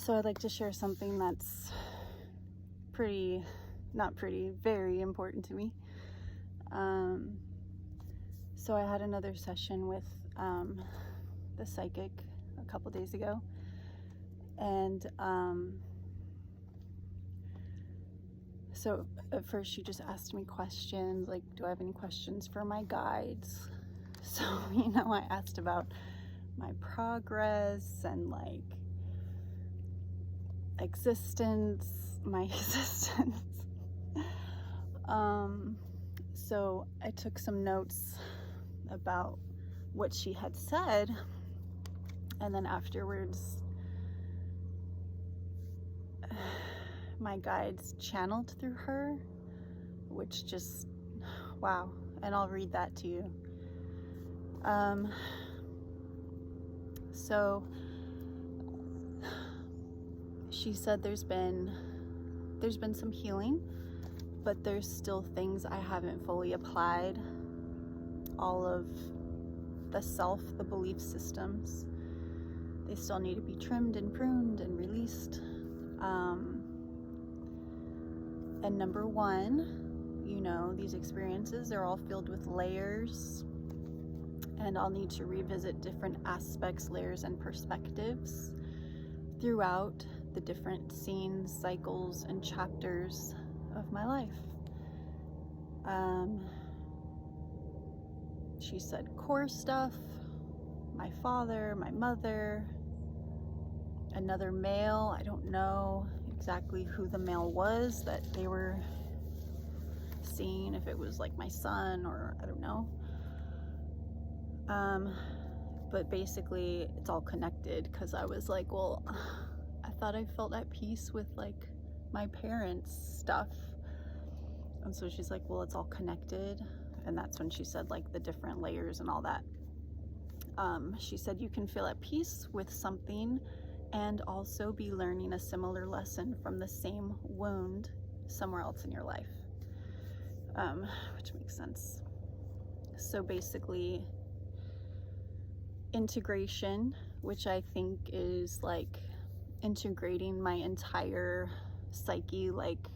So I'd like to share something that's very important to me. So I had another session with the psychic a couple days ago, and so at first she just asked me questions like, do I have any questions for my guides? So, I asked about my progress and like my existence. So I took some notes about what she had said, and then afterwards my guides channeled through her, which just, wow. And I'll read that to you. So she said there's been some healing, but there's still things I haven't fully applied. All of the belief systems, they still need to be trimmed and pruned and released. And number one, these experiences are all filled with layers, and I'll need to revisit different aspects, layers, and perspectives throughout the different scenes, cycles, and chapters of my life. She said core stuff, my father, my mother, another male. I don't know exactly who the male was that they were seeing, if it was like my son or I don't know. But basically it's all connected, because I was like, well, I thought I felt at peace with like my parents' stuff. And so she's like, well, it's all connected. And that's when she said like the different layers and all that. She said you can feel at peace with something and also be learning a similar lesson from the same wound somewhere else in your life, which makes sense. So basically, integration, which I think is like integrating my entire psyche, like,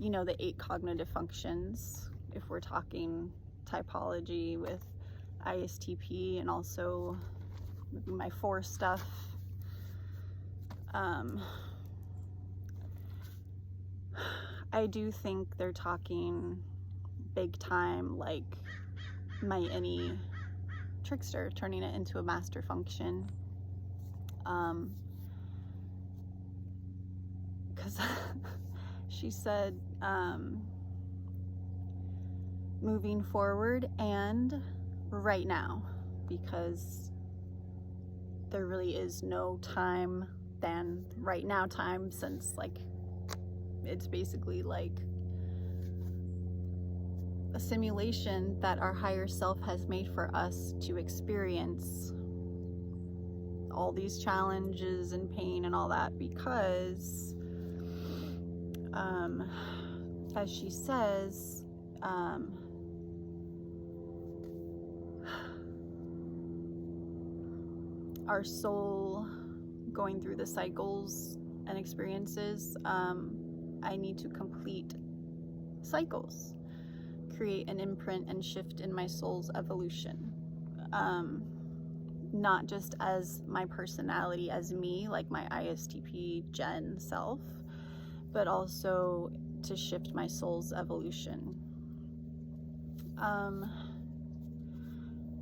the 8 cognitive functions, if we're talking typology with ISTP, and also maybe my 4 stuff. I do think they're talking big time, like my any trickster, turning it into a master function. Because she said moving forward and right now, because there really is no time than right now time, since like it's basically like a simulation that our higher self has made for us to experience all these challenges and pain and all that, because as she says, our soul going through the cycles and experiences, I need to complete cycles, create an imprint and shift in my soul's evolution, not just as my personality, as me, like my ISTP Gen self, but also to shift my soul's evolution.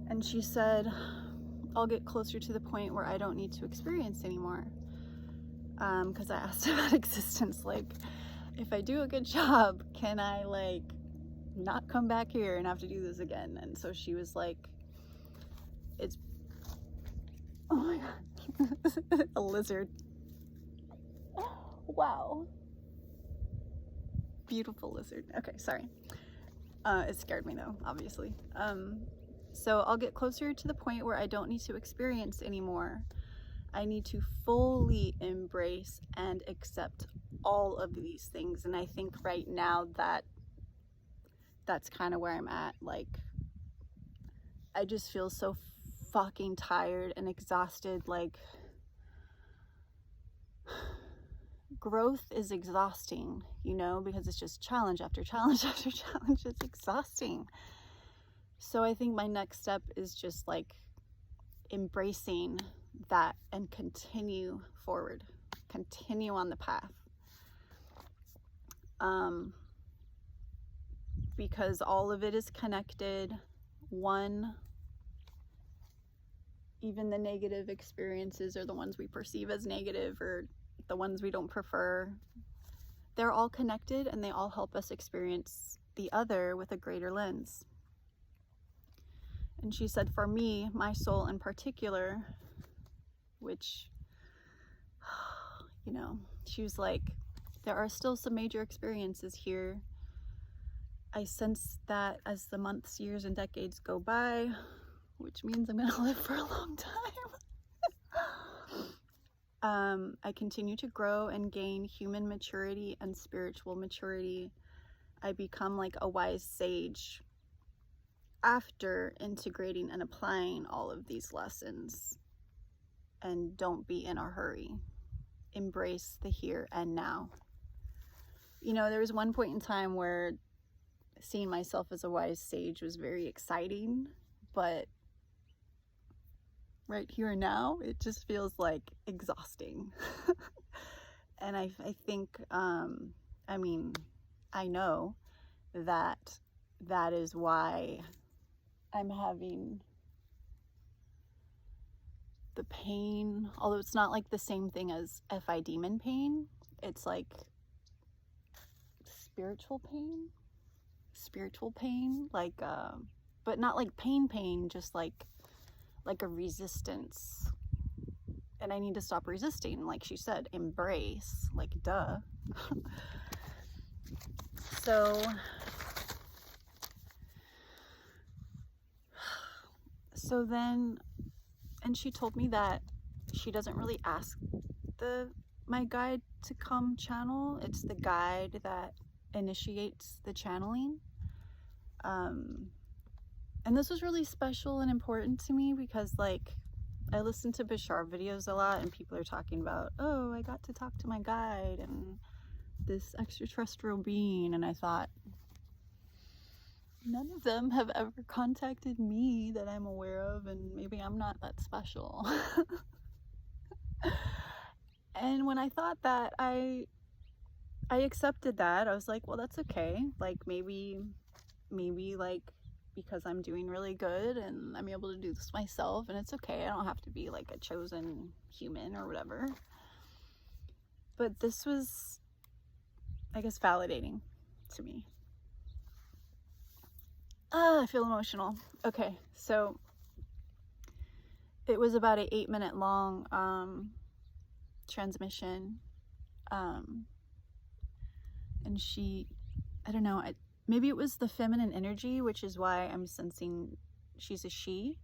And she said, I'll get closer to the point where I don't need to experience anymore. Because I asked about existence, like, if I do a good job, can I like not come back here and have to do this again? And so she was like, oh my god, a lizard. Wow. Beautiful lizard. Okay, sorry. It scared me though, obviously. So I'll get closer to the point where I don't need to experience anymore. I need to fully embrace and accept all of these things. And I think right now that's kind of where I'm at. Like, I just feel so fucking tired and exhausted. Like, growth is exhausting, you know, because it's just challenge after challenge after challenge. It's exhausting. So I think my next step is just like embracing that and continue forward, continue on the path. Because all of it is connected. One, even the negative experiences, or the ones we perceive as negative, or the ones we don't prefer, they're all connected, and they all help us experience the other with a greater lens. And she said, for me, my soul in particular, which, you know, she was like, there are still some major experiences here. I sense that as the months, years, and decades go by, which means I'm gonna live for a long time, I continue to grow and gain human maturity and spiritual maturity. I become like a wise sage after integrating and applying all of these lessons. And don't be in a hurry. Embrace the here and now. You know, there was one point in time where seeing myself as a wise sage was very exciting, but right here and now, it just feels like exhausting. And I think, I mean, I know that that is why I'm having the pain, although it's not like the same thing as FI demon pain. It's like spiritual pain, like, but not like pain, just like a resistance. And I need to stop resisting, like she said, embrace, like, duh. So then, and she told me that she doesn't really ask my guide to come channel. It's the guide that initiates the channeling. And this was really special and important to me because, like, I listen to Bashar videos a lot, and people are talking about, oh, I got to talk to my guide and this extraterrestrial being, and I thought, none of them have ever contacted me that I'm aware of, and maybe I'm not that special. And when I thought that, I accepted that. I was like, well, that's okay. Like, maybe like, because I'm doing really good and I'm able to do this myself, and it's okay. I don't have to be like a chosen human or whatever. But this was, I guess, validating to me. I feel emotional. Okay, so it was about an 8-minute long transmission. And she, I don't know, maybe it was the feminine energy, which is why I'm sensing she's a she.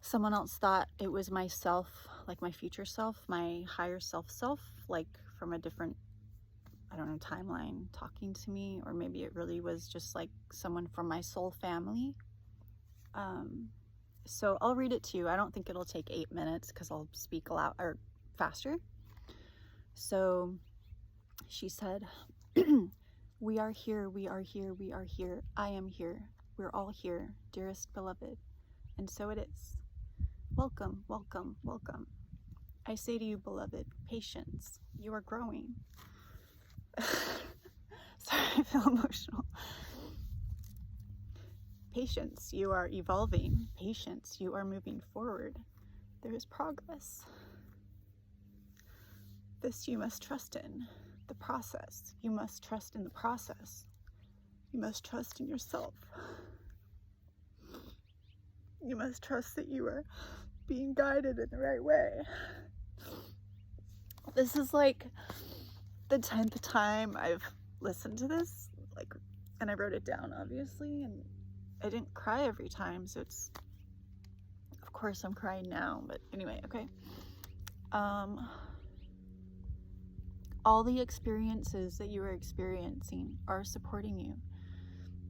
Someone else thought it was myself, like my future self, my higher self, like from a different, I don't know, timeline talking to me. Or maybe it really was just like someone from my soul family. So I'll read it to you. I don't think it'll take 8 minutes because I'll speak loud or faster. So she said, we are here, we are here, we are here. I am here. We're all here, dearest beloved. And so it is. Welcome, welcome, welcome. I say to you, beloved, patience. You are growing. Sorry, I feel emotional. Patience, you are evolving. Patience, you are moving forward. There is progress. This you must trust in. The process. You must trust in the process. You must trust in yourself. You must trust that you are being guided in the right way. This is like the 10th time I've listened to this, like, and I wrote it down, obviously, and I didn't cry every time, so it's, of course I'm crying now, but anyway, okay. All the experiences that you are experiencing are supporting you.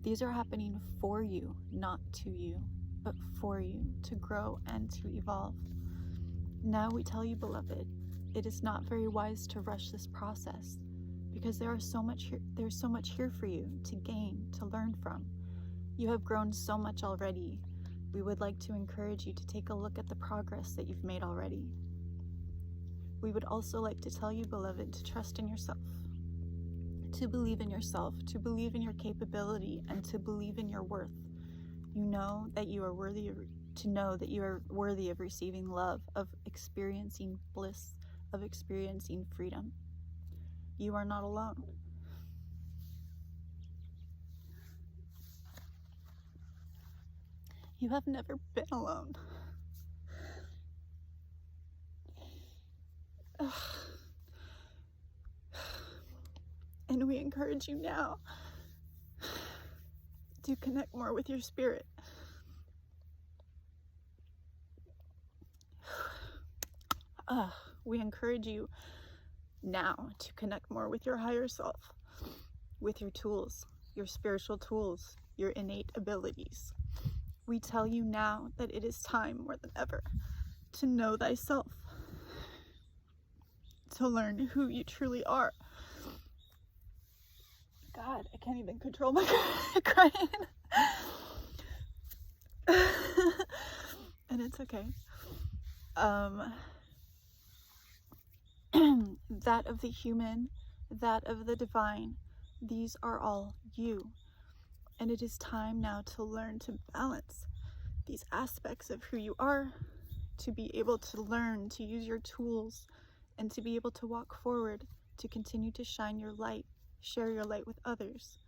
These are happening for you, not to you, but for you, to grow and to evolve. Now we tell you, beloved, It is not very wise to rush this process, because there's so much here for you to gain, to learn from. You have grown so much already. We would like to encourage you to take a look at the progress that you've made already. We would also like to tell you, beloved, to trust in yourself, to believe in yourself, to believe in your capability, and to believe in your worth. You know that you are worthy of receiving love, of experiencing bliss, of experiencing freedom. You are not alone. You have never been alone. And we encourage you now to connect more with your spirit. We encourage you now to connect more with your higher self, with your tools, your spiritual tools, your innate abilities. We tell you now that it is time more than ever to know thyself, to learn who you truly are. God, I can't even control my crying. And it's okay. That of the human, that of the divine, these are all you. And it is time now to learn to balance these aspects of who you are, to be able to learn to use your tools, and to be able to walk forward, to continue to shine your light, share your light with others.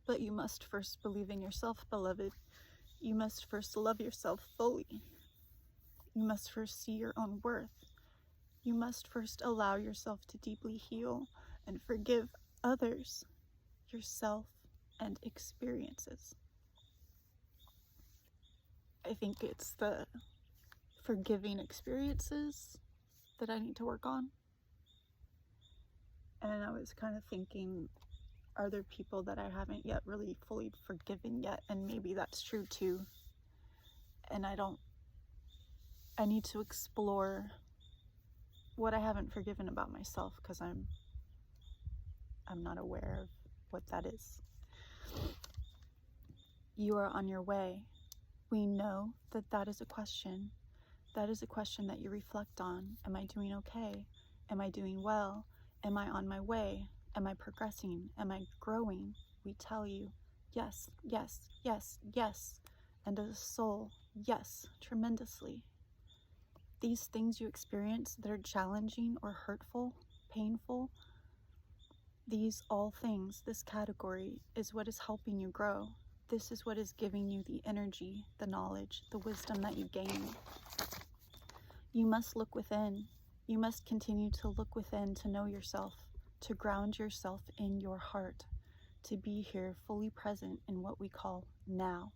But you must first believe in yourself, beloved. You must first love yourself fully. You must first see your own worth. You must first allow yourself to deeply heal and forgive others, yourself, and experiences. I think it's the forgiving experiences that I need to work on. And I was kind of thinking, are there people that I haven't yet really fully forgiven yet? And maybe that's true too. And I need to explore what I haven't forgiven about myself, because I'm not aware of what that is. You are on your way. We know that that is a question. That is a question that you reflect on. Am I doing okay? Am I doing well? Am I on my way? Am I progressing? Am I growing? We tell you, yes, yes, yes, yes. And as a soul, yes, tremendously. These things you experience that are challenging or hurtful, painful, these all things, this category, is what is helping you grow. This is what is giving you the energy, the knowledge, the wisdom that you gain. You must look within. You must continue to look within to know yourself, to ground yourself in your heart, to be here fully present in what we call now.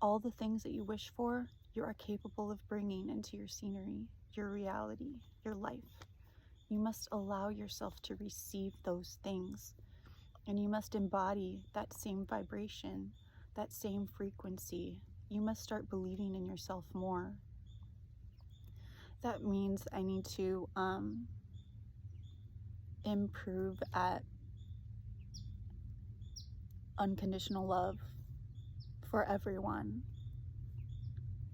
All the things that you wish for, you are capable of bringing into your scenery, your reality, your life. You must allow yourself to receive those things, and you must embody that same vibration, that same frequency. You must start believing in yourself more. That means I need to improve at unconditional love for everyone.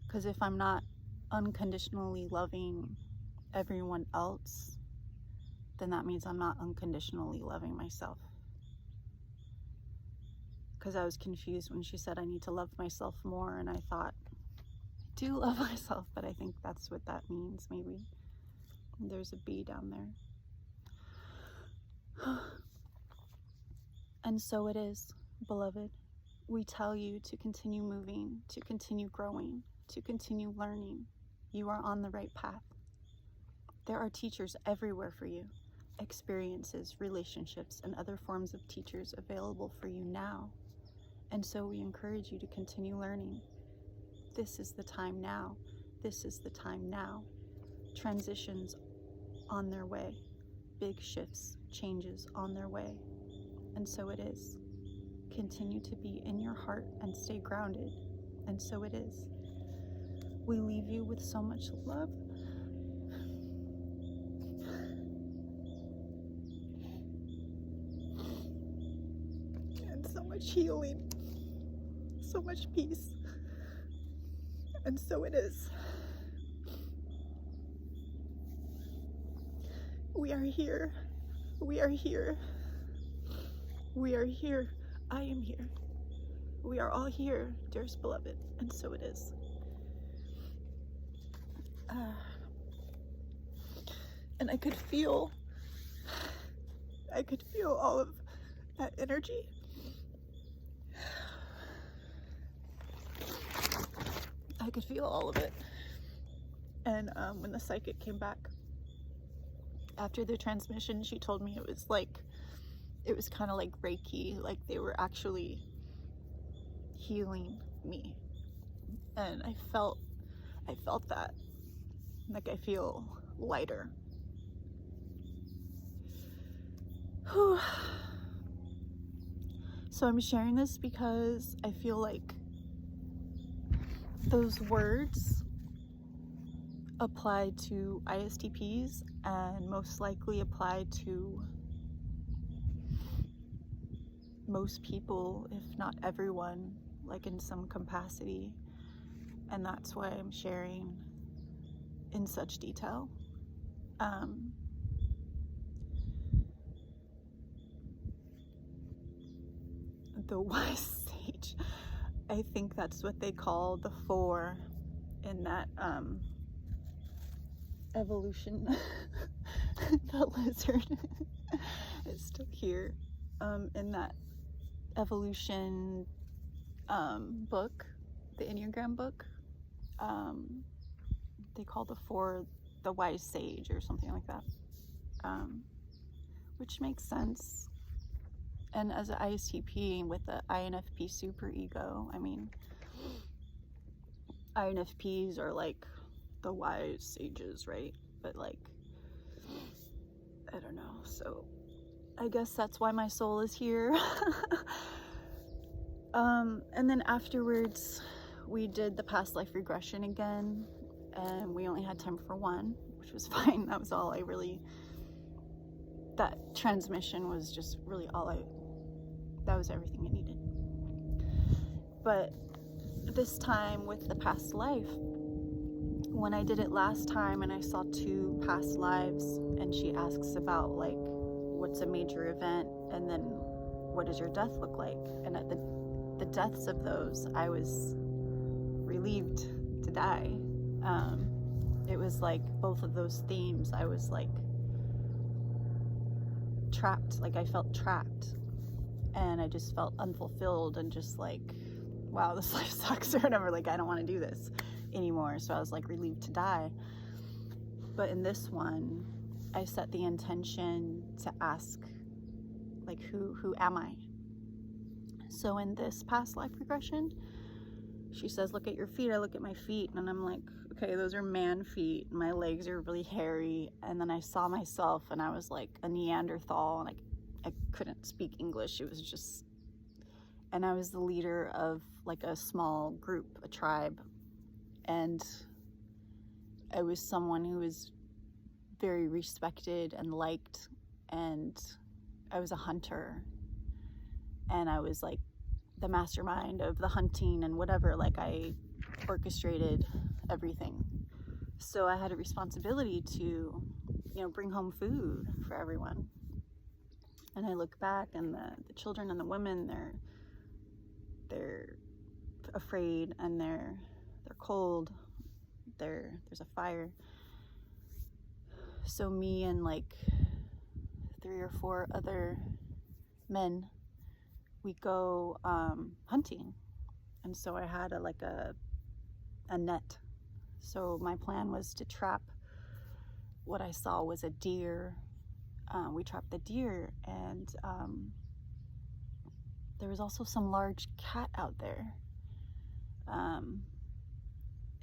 Because if I'm not unconditionally loving everyone else, then that means I'm not unconditionally loving myself. Because I was confused when she said I need to love myself more, and I thought, I do love myself, but I think that's what that means, maybe. There's a bee down there. And so it is, beloved. We tell you to continue moving, to continue growing, to continue learning. You are on the right path. There are teachers everywhere for you. Experiences, relationships, and other forms of teachers available for you now. And so we encourage you to continue learning. This is the time now. This is the time now. Transitions on their way. Big shifts, changes on their way. And so it is. Continue to be in your heart and stay grounded. And so it is. We leave you with so much love. so much healing, so much peace. And so it is. We are here. We are here. We are here. I am here. We are all here, dearest beloved, and so it is. And I could feel all of that energy. I could feel all of it. And when the psychic came back after the transmission, she told me it was kind of like Reiki, like they were actually healing me. And I felt that. Like I feel lighter. Whew. So I'm sharing this because I feel like those words apply to ISTPs and most likely apply to most people, if not everyone, like in some capacity. And that's why I'm sharing in such detail. The wise sage, I think that's what they call the four in that evolution. The lizard is still here. In that evolution book, the Enneagram book, they call the four the wise sage or something like that, which makes sense. And as an ISTP with the INFP superego, I mean, INFPs are like the wise sages, right? But like, I don't know. So I guess that's why my soul is here. And then afterwards, we did the past life regression again, and we only had time for one, which was fine. That was all I really, that transmission was just really that was everything I needed. But this time with the past life, when I did it last time and I saw 2 past lives, and she asks about like, what's a major event, and then what does your death look like? And at the deaths of those, I was relieved to die. It was like both of those themes, I was like trapped, like I felt trapped, and I just felt unfulfilled and just like, wow, this life sucks or whatever, like I don't want to do this anymore. So I was like relieved to die. But in this one, I set the intention to ask, like, who am I? So in this past life regression, she says, look at your feet. I look at my feet, and I'm like, okay, those are man feet. My legs are really hairy. And then I saw myself, and I was like a Neanderthal, and I couldn't speak English. It was just, and I was the leader of like a small group, a tribe. And I was someone who was very respected and liked, and I was a hunter, and I was like the mastermind of the hunting and whatever, like I orchestrated everything. So I had a responsibility to, bring home food for everyone. And I look back, and the children and the women, they're afraid, and they're cold. There's a fire. So me and like 3 or 4 other men, we go hunting. And so I had a net. So my plan was to trap, what I saw was a deer. We trapped the deer, and there was also some large cat out there.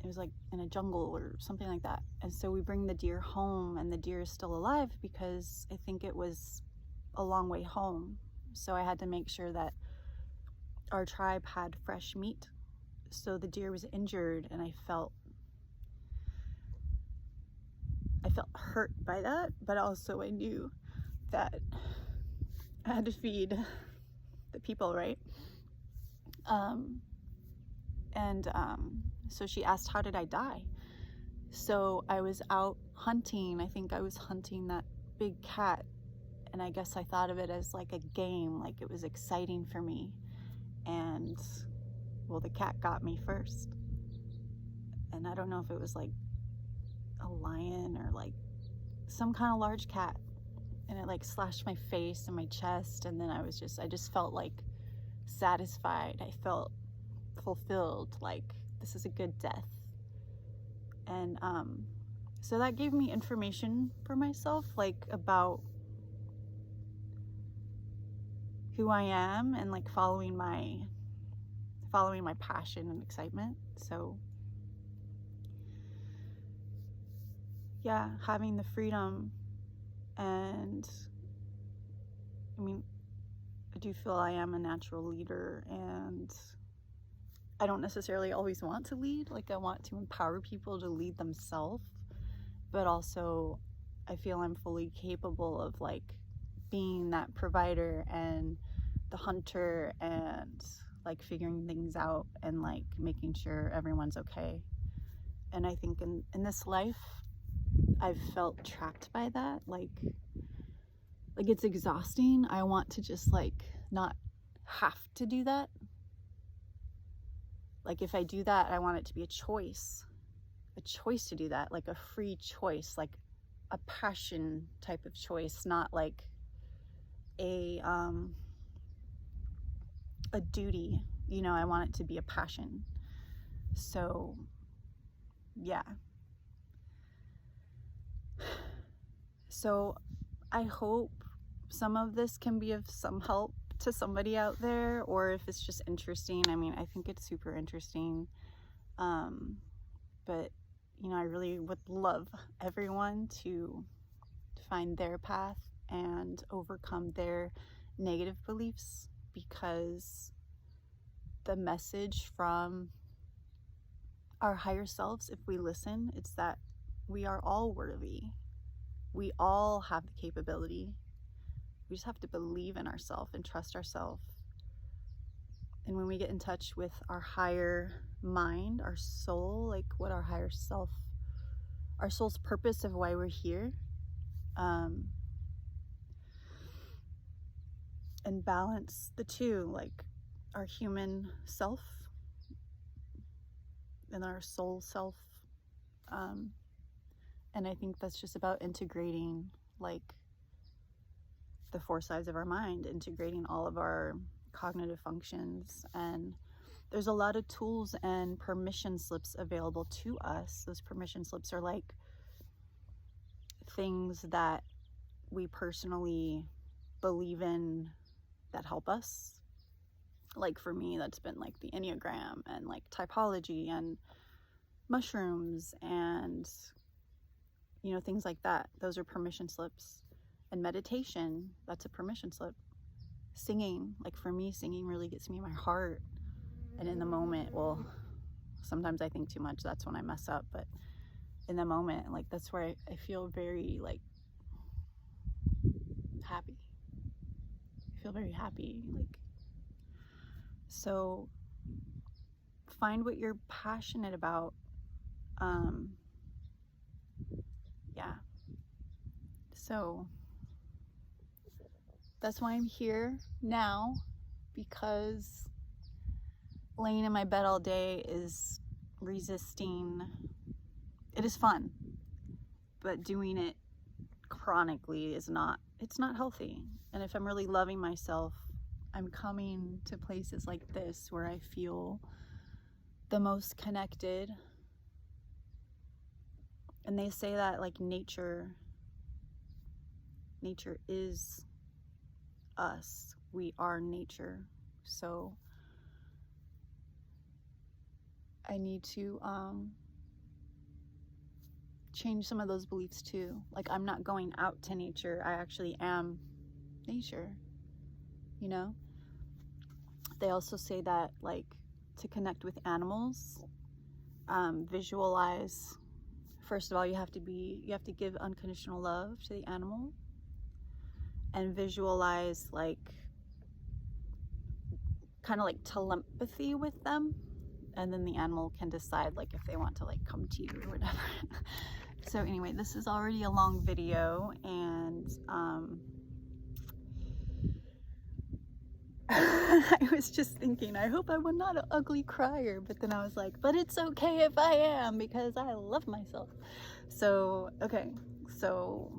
It was like in a jungle or something like that. And so we bring the deer home, and the deer is still alive because I think it was a long way home. So I had to make sure that our tribe had fresh meat. So the deer was injured, and I felt hurt by that, but also I knew that I had to feed the people, right? So she asked, how did I die? So I was out hunting. I think I was hunting that big cat, and I guess I thought of it as like a game, like it was exciting for me. And well, the cat got me first. And I don't know if it was like a lion or like some kind of large cat, and it like slashed my face and my chest, and then I just felt like satisfied. I felt fulfilled, like this is a good death. And so that gave me information for myself, like about who I am, and like following my passion and excitement. So yeah, having the freedom. And I mean, I do feel I am a natural leader, and I don't necessarily always want to lead. Like, I want to empower people to lead themselves, but also I feel I'm fully capable of like being that provider and the hunter, and like figuring things out and like making sure everyone's okay. And I think in this life, I've felt trapped by that. Like it's exhausting. I want to just like not have to do that. Like if I do that, I want it to be a choice to do that, like a free choice, like a passion type of choice, not like a duty, you know. I want it to be a passion. So yeah. So I hope some of this can be of some help to somebody out there, or if it's just interesting. I mean, I think it's super interesting. But you know, I really would love everyone to find their path and overcome their negative beliefs, because the message from our higher selves, if we listen, it's that we are all worthy. We all have the capability. We just have to believe in ourselves and trust ourselves. And when we get in touch with our higher mind, our soul, like what our higher self, our soul's purpose of why we're here, and balance the two, like our human self and our soul self. And I think that's just about integrating like the four sides of our mind, integrating all of our cognitive functions. And there's a lot of tools and permission slips available to us. Those permission slips are like things that we personally believe in that help us. Like for me, that's been like the ENNEAGRAM and like typology and mushrooms and, you know, things like that. Those are permission slips. And meditation, that's a permission slip. Singing, like for me, singing really gets me in my heart. And in the moment, well, sometimes I think too much, that's when I mess up, but in the moment, like that's where I feel very like happy. I feel very happy. Like, so find what you're passionate about. Yeah. So that's why I'm here now, because laying in my bed all day is resisting. It is fun, but doing it chronically is not, it's not healthy. And if I'm really loving myself, I'm coming to places like this where I feel the most connected. And they say that like nature is us. We are nature. So I need to change some of those beliefs too. Like I'm not going out to nature. I actually am nature, you know? They also say that like to connect with animals, visualize. First of all, you have to give unconditional love to the animal, and visualize like kind of like telepathy with them, and then the animal can decide like if they want to like come to you or whatever. So anyway, this is already a long video, and I was just thinking, I hope I'm not an ugly crier, but then I was like, but it's okay if I am, because I love myself. So, okay, so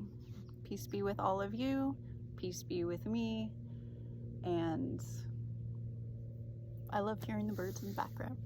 peace be with all of you, peace be with me, and I love hearing the birds in the background.